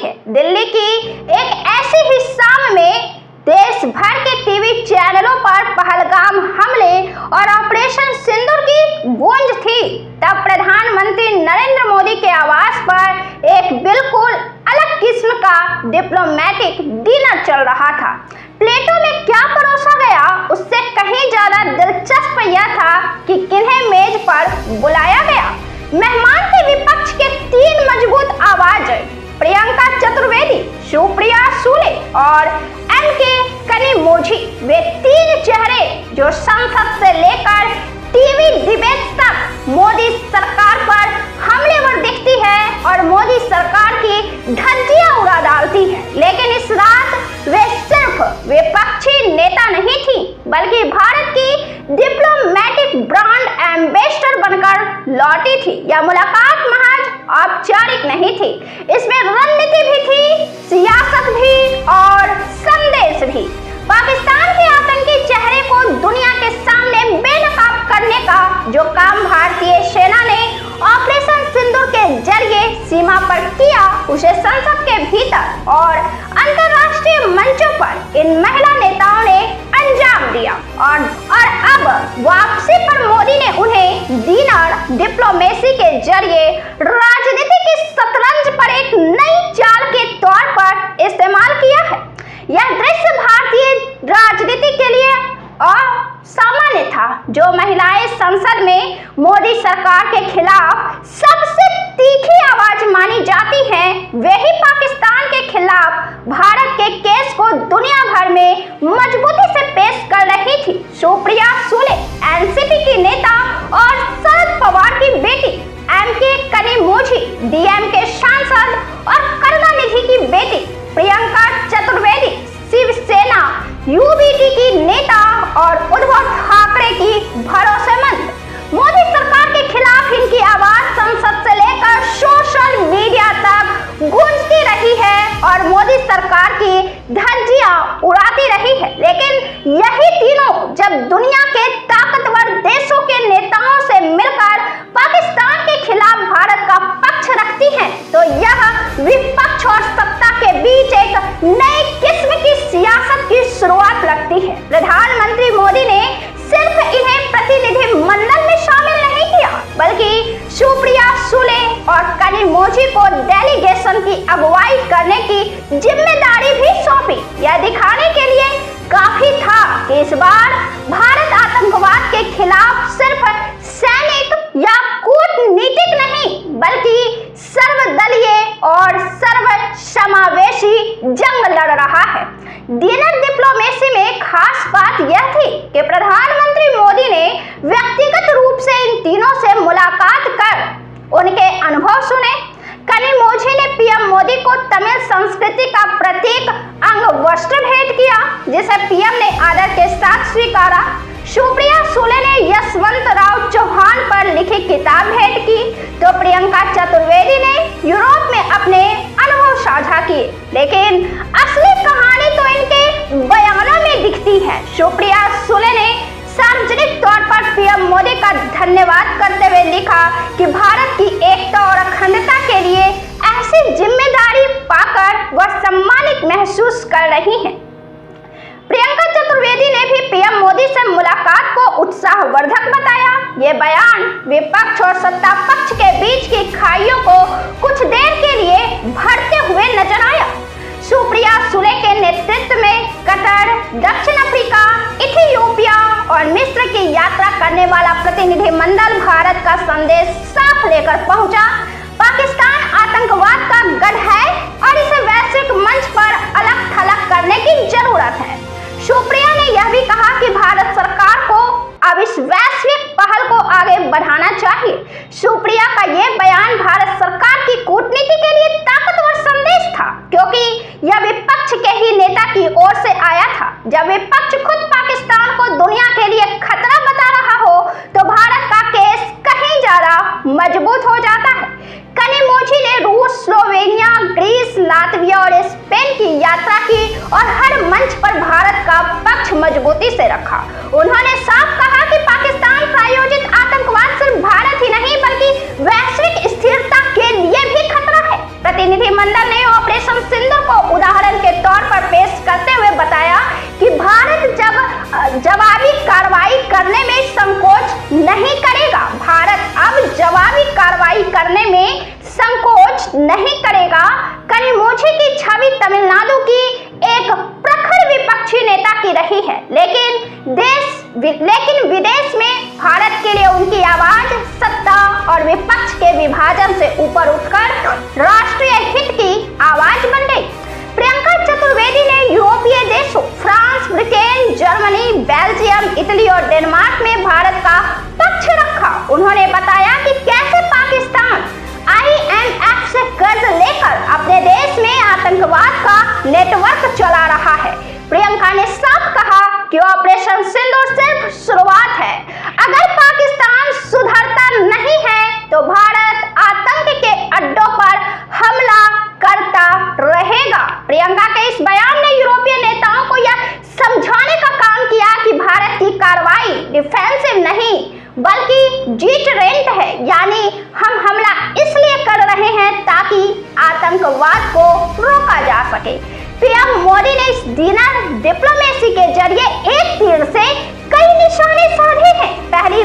है। दिल्ली की एक ऐसी ही शाम में देश भर के टीवी चैनलों पर पहलगाम हमले और ऑपरेशन सिंदूर की गूंज थी। तब प्रधानमंत्री नरेंद्र मोदी के आवास पर एक बिल्कुल अलग किस्म का डिप्लोमेटिक डिनर चल रहा था। प्लेटों में क्या परोसा गया, उससे कहीं ज्यादा दिलचस्प यह था कि किन्हें मेज पर बुलाया गया। मेहमान थे विपक्ष के 3 मजबूत आवाजें, प्रियंका चतुर्वेदी, सुप्रिया सुले और एम.के. कनिमोझी। वे 3 चेहरे जो संसद से लेकर टीवी डिबेट तक मोदी सरकार पर हमलेवर दिखती है और मोदी सरकार की धज्जियां उड़ा डालती है। लेकिन इस रात वे सिर्फ विपक्षी नेता नहीं थी, बल्कि भारत की डिप्लोमेटिक ब्रांड एम्बेसडर बनकर लौटी थी। यह मुलाकात महज औपचारिक नहीं थी, इसमें रणनीति भी थी, सियासत भी और संदेश भी। पाकिस्तान के आतंकी चेहरे को दुनिया के सामने बेनकाब करने का जो काम भारतीय सेना ने ऑपरेशन सिंदूर के जरिए सीमा पर किया, उसे संसद के भीतर और अंतर्राष्ट्रीय मंचों पर इन महिला नेताओं ने अंजाम दिया। और अब वापसी पर मोदी ने उन्हें डिनर डिप्लोमेसी के जरिए राजनीति की शतरंज पर एक नई चाल के तौर पर इस्तेमाल किया है। यह दृश्य भारतीय राजनीति के लिए असामान्य था। जो महिलाएं संसद में मोदी सरकार के खिलाफ सबसे तीखी आवाज मानी जाती हैं, वही पाकिस्तान के खिलाफ भारत के केस को दुनिया भर में मजबूती से पेश कर रही थी। सुप्रिया सुले एनसीपी की नेता और शरद पवार की बेटी, एम.के. कनिमोझी डीएमके सांसद और करुणानिधि की बेटी प्रियंका चतुर्वेदी शिवसेना यूबीटी की नेता और उद्धव ठाकरे की भरोसेमंद। मोदी सरकार के खिलाफ इनकी आवाज संसद से लेकर सोशल मीडिया तक गूंजती रही है और मोदी सरकार की धज्जियां उड़ाती रही है। लेकिन यही तीनों जब दुनिया के ताकतवर देशों के नेताओं से मिलकर पाकिस्तान के खिलाफ भारत का पक्ष रखती हैं, तो यह विपक्ष और सत्ता के बीच एक नई किस्म की सियासत की शुरुआत लगती है। प्रधानमंत्री मोदी ने सिर्फ इन्हें प्रतिनिधि मंडल में शामिल नहीं किया, बल्कि सुप्रिया सुले और कनिमोझी को डेलीगेशन की अगुवाई करने की जिम्मेदारी भी सौंपी। यह दिखाने के लिए काफी था कि इस बार भारत आतंकवाद के खिलाफ सिर्फ सैनिक या कूटनीतिक नहीं, बल्कि सर्वदलीय और सर्वसमावेशी जंग लड़ रहा है। डिनर डिप्लोमेसी में खास बात यह थी कि प्रधानमंत्री मोदी ने व्यक्तिगत रूप से इन तीनों से मुलाकात कर उनके अनुभव सुने। कनिमोझी ने पीएम मोदी को तमिल संस्कृति का प्रतीक अंगवस्त्र भेंट किया, जिसे पीएम ने आदर के साथ स्वीकारा। सुप्रिया सुले ने यशवंतराव चौहान पर लिखी किताब भेंट की, तो प्रियंका चतुर्वेदी ने यूरोप में अपने अनुभव साझा किए। लेकिन असली कहानी तो इनके बयानों में दिखती है। सुप्रिया सुले ने सार्वजनिक तौर पर पीएम मोदी का धन्यवाद करते हुए लिखा कि भारत की एकता और अखंडता के लिए ऐसी जिम्मेदारी पाकर वह सम्मानित महसूस कर रही हैं। प्रियंका चतुर्वेदी ने भी पीएम मोदी से मुलाकात को उत्साहवर्धक बताया। ये बयान विपक्ष और सत्ता पक्ष के बीच की खाइयों को कुछ देर के लिए भरते हुए नजर आया। सुप्रिया सुले के नेतृत्व में कतर, दक्षिण अफ्रीका, इथियोपिया और मिस्र की यात्रा करने वाला प्रतिनिधिमंडल भारत का संदेश साफ लेकर पहुंचा। पाकिस्तान आतंकवाद का गढ़ है और इसे वैश्विक मंच पर अलग थलग करने की जरूरत है। सुप्रिया ने यह भी कहा कि भारत सरकार को अब इस वैश्विक पहल को आगे बढ़ाना चाहिए। सुप्रिया का यह बयान भारत सरकार की कूटनीति के लिए ताकतवर संदेश था, क्योंकि यह विपक्ष के ही नेता की ओर से आया था। जब विपक्ष खुद पाकिस्तान को दुनिया के लिए खतरा बता रहा हो, तो भारत का केस कहीं ज्यादा मजबूत हो जाता है। कनिमोझी ने रूस, स्लोवेनिया, ग्रीस, लातविया और स्पेन की यात्रा की और हर मंच पर भारत का पक्ष मजबूती से रखा। उन्होंने साफ कहा कि पाकिस्तान प्रायोजित आतंकवाद सिर्फ भारत ही नहीं, बल्कि वैश्विक स्थिरता के लिए भी खतरा है। प्रतिनिधिमंडल ने ऑपरेशन ऑपरेशन सिंदूर को उदाहरण के तौर पर पेश करते हुए बताया कि भारत जब जवाबी कार्रवाई करने में संकोच नहीं करेगा। भारत अब जवाबी कार्रवाई करने में संकोच नहीं करेगा। कनिमोझी की छवि तमिलनाडु की एक प्रखर विपक्षी नेता की रही है, लेकिन विदेश में भारत के लिए उनकी आवाज सत्ता और विपक्ष के विभाजन से ऊपर उठकर राष्ट्रीय हित की आवाज बन गई। प्रियंका चतुर्वेदी ने यूरोपीय देशों France, Britain, Germany, Belgium, Italy और डेनमार्क में भारत का पक्ष रखा। उन्होंने बताया कि कैसे पाकिस्तान IMF से कर्ज लेकर अपने देश में आतंकवाद का नेटवर्क चला रहा है। प्रियंका ने साफ कहा कि ऑपरेशन सिंदूर सिर्फ शुरुआत है। अगर पाकिस्तान सुधरता नहीं है तो भारत आतंक के अड्डों पर हमला करता रहेगा। प्रियंका के इस बयान ने यूरोपीय नेताओं को यह समझाने का काम किया कि भारत की कार्रवाई डिफेंसिव नहीं बल्कि डिटरेंट है, यानी हम हमला इसलिए कर रहे हैं ताकि आतंकवाद को रोका जा सके। पीएम मोदी ने इस डिनर डिप्लोमेसी के जरिए एक तीर से कई निशाने साधे हैं। पहली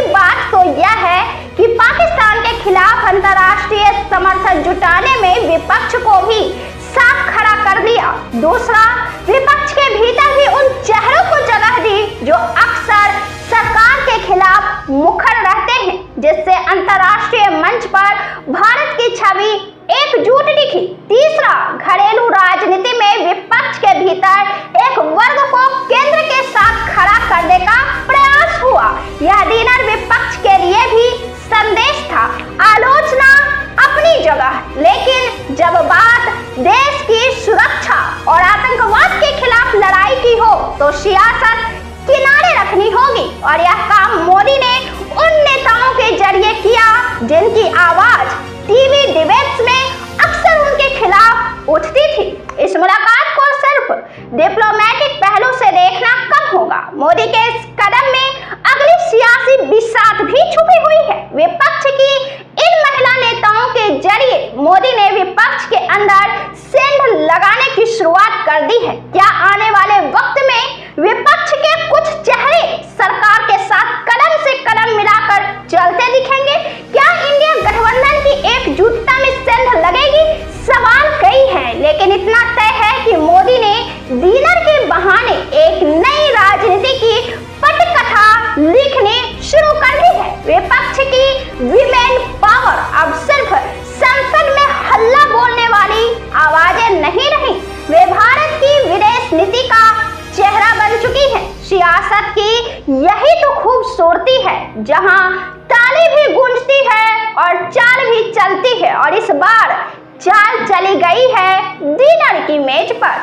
बात तो यह है कि पाकिस्तान के खिलाफ अंतर्राष्ट्रीय समर्थन जुटाने में विपक्ष को भी साथ खड़ा कर दिया। दूसरा, विपक्ष के भीतर भी उन चेहरों को जगह दी जो अक्सर सरकार के खिलाफ मुखर रहते हैं, जिससे अंतर्राष्ट्रीय मंच पर भारत की छवि एकजुट दिखी। तीसरा, घरेलू राजनीति में विपक्ष के भीतर एक वर्ग को केंद्र के साथ खड़ा करने का प्रयास हुआ। यह डिनर विपक्ष के लिए भी संदेश था। आलोचना अपनी जगह, लेकिन जब बात देश की सुरक्षा और आतंकवाद के खिलाफ लड़ाई की हो तो सियासत किनारे रखनी होगी। और यह काम मोदी ने उन नेताओं के जरिए किया जिनकी आवाज टीवी डिबेट्स में अक्सर उनके खिलाफ उठती थी। इस मुलाकात को सिर्फ डिप्लोमेटिक पहलू से देखना कम होगा। मोदी के इस कदम में अगली सियासी बिसात भी छुपी हुई है। विपक्ष की इन महिला नेताओं के जरिए मोदी ने विपक्ष के अंदर सेंध लगाने की शुरुआत कर दी है। क्या आने वाले वक्त में विपक्ष के कुछ चेहरे सरकार के साथ कदम से कदम मिलाकर चलते दिखेंगे? क्या इंडिया गठबंधन की एकजुटता में सेंध लगेगी? सवाल कई हैं, लेकिन इतना तय है कि मोदी ने डिनर के बहाने एक नई राजनीति की पटकथा लिखनी शुरू कर दी है। विपक्ष की विमेन पावर अब सिर्फ संसद में हल्ला बोलने वाली आवाजें नहीं रही, वे भारत की विदेश नीति का चेहरा बन चुकी है। सियासत की यही तो खूबसूरती है, जहां ताली भी गूंजती है और चाल भी चलती है। और इस बार चाल चली गई है डिनर की मेज पर।